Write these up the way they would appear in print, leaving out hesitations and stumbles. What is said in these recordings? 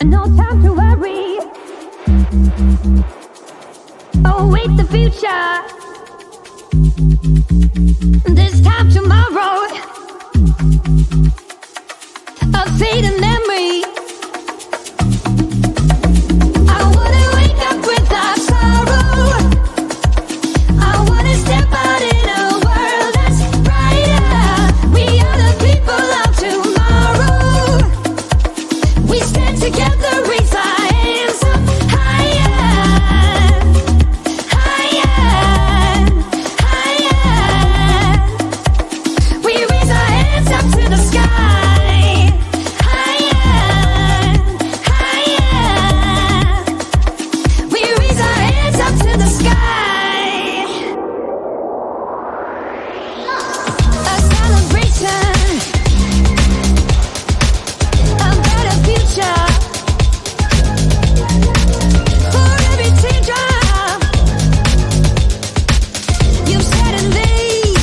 No time to worry. Oh, wait, the future. This time tomorrow. A fading memory. I wanna wake up without sorrow. I wanna step out in a world that's brighter. We are the people of tomorrow. We stand together, raise our hands up higher, higher, higher. We raise our hands up to the sky, higher, higher. We raise our hands up to the sky. A celebration, a better future. For every teardrop you've shed and laid,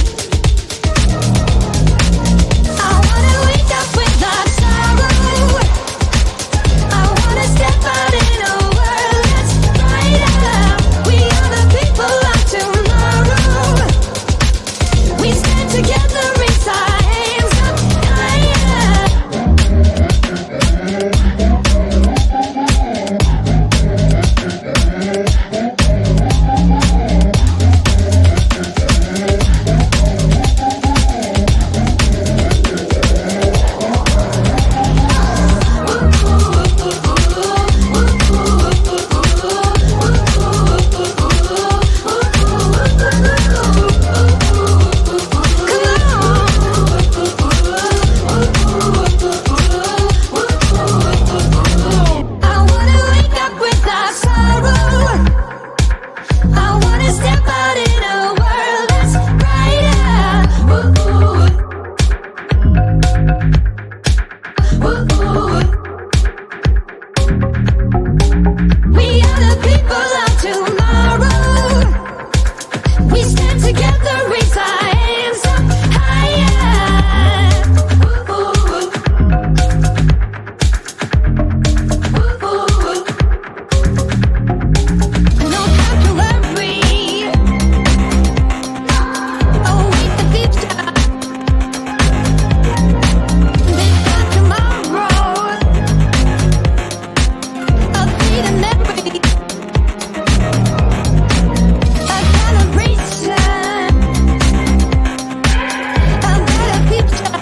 I wanna wake up without sorrow. I wanna step out in a world that's brighter. We are the people of tomorrow. We stand together, raise our hands up higher. I wanna wake up without sorrow. I wanna step out in a world that's brighter. We are the people of tomorrow. We stand together, raise our hands up higher. No time to worry. Oh, wait, the future. This time tomorrow. A fleeting memory. A celebration. A better future.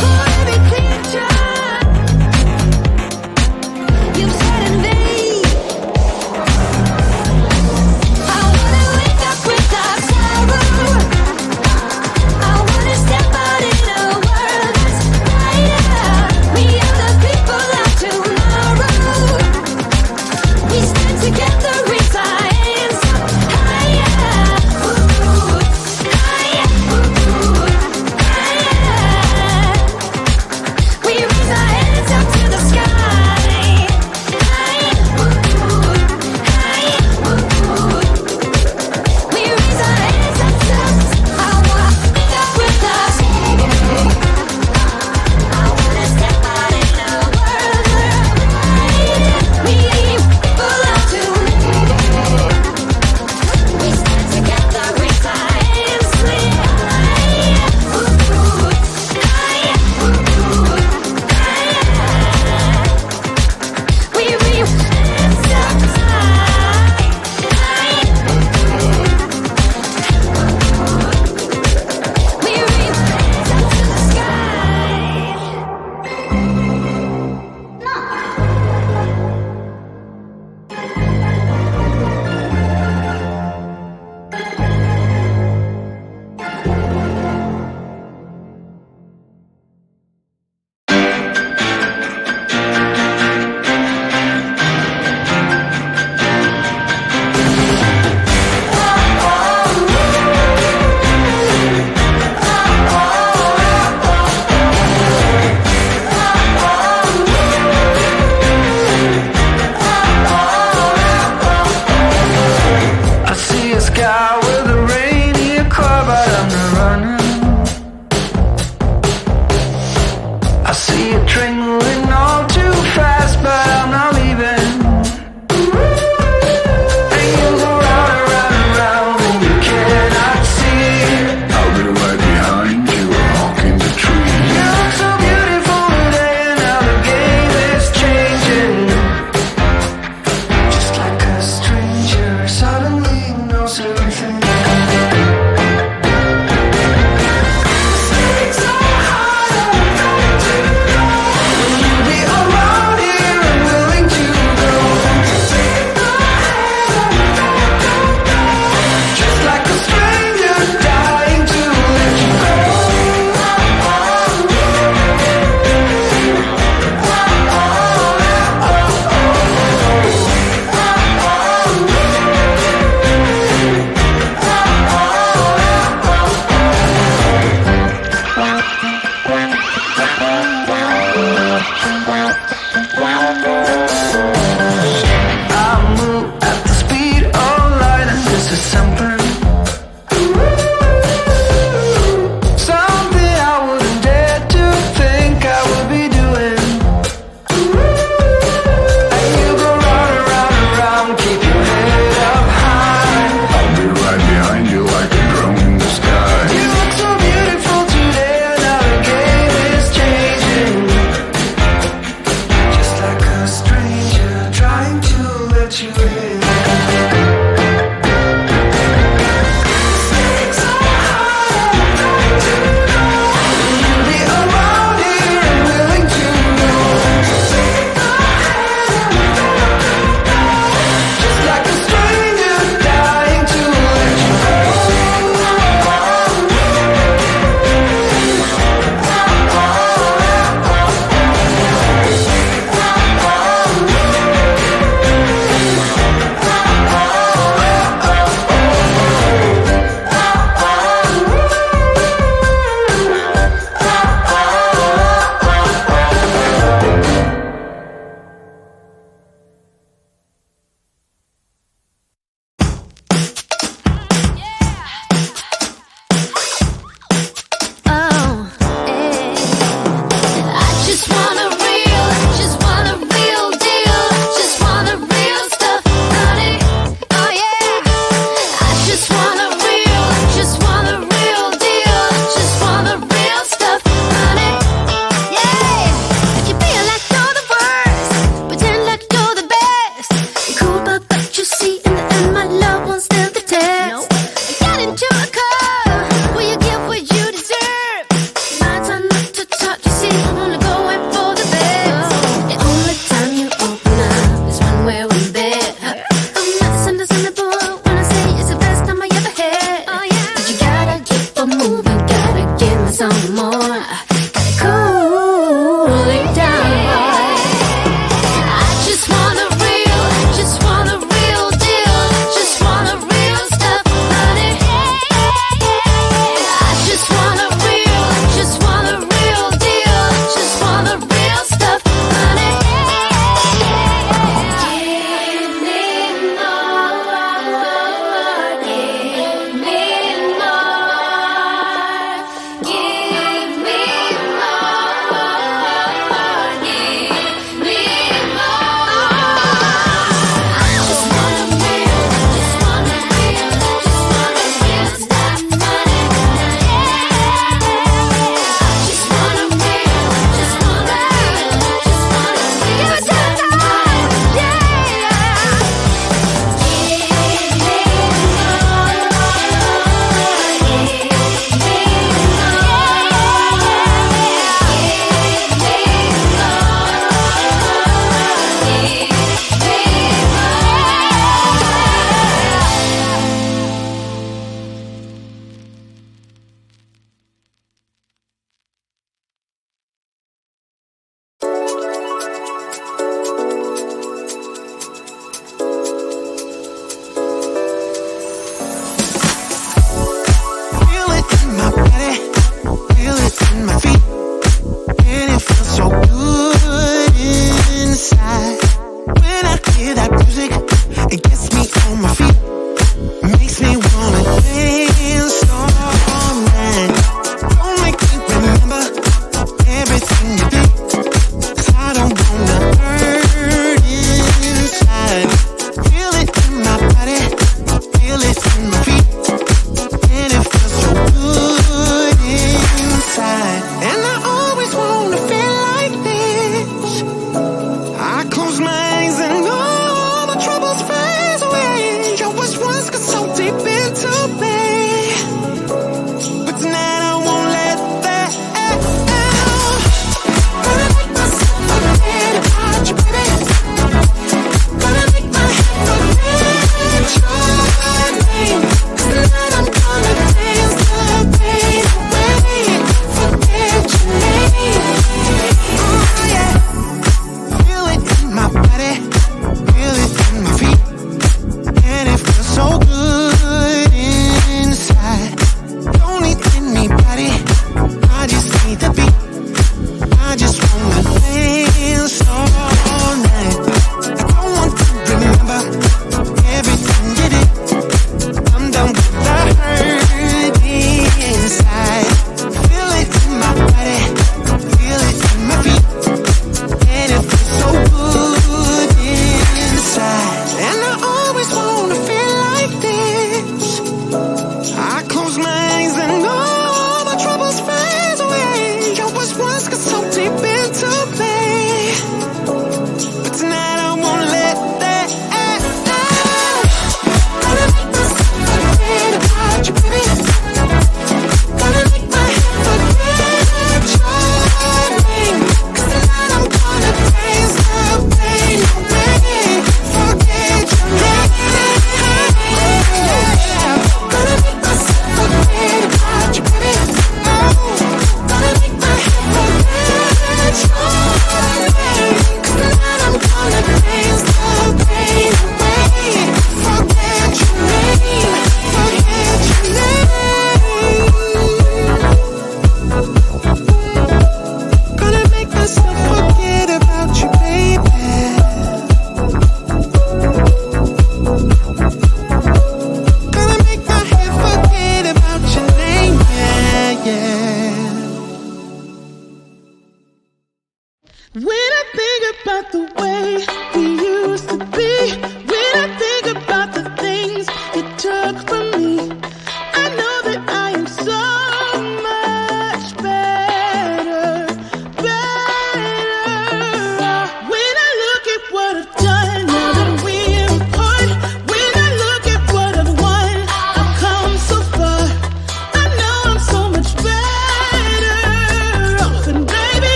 For every teardrop you've shed and laid, I wanna wake up without sorrow. I wanna step out in a world that's brighter. We are the people of tomorrow. We stand together, raise our hands up higher, higher, higher. We raise our hands up to the sky, higher, higher. We raise our hands up to I wanna wake up without sorrow. I wanna step out in a world brighter. We people of tomorrow. We stand together, raise our hands higher, higher, higher. We raise hands up high, higher. We raise hands up to the sky. I see a sky with a rainy car, but I'm not running. I see a train in the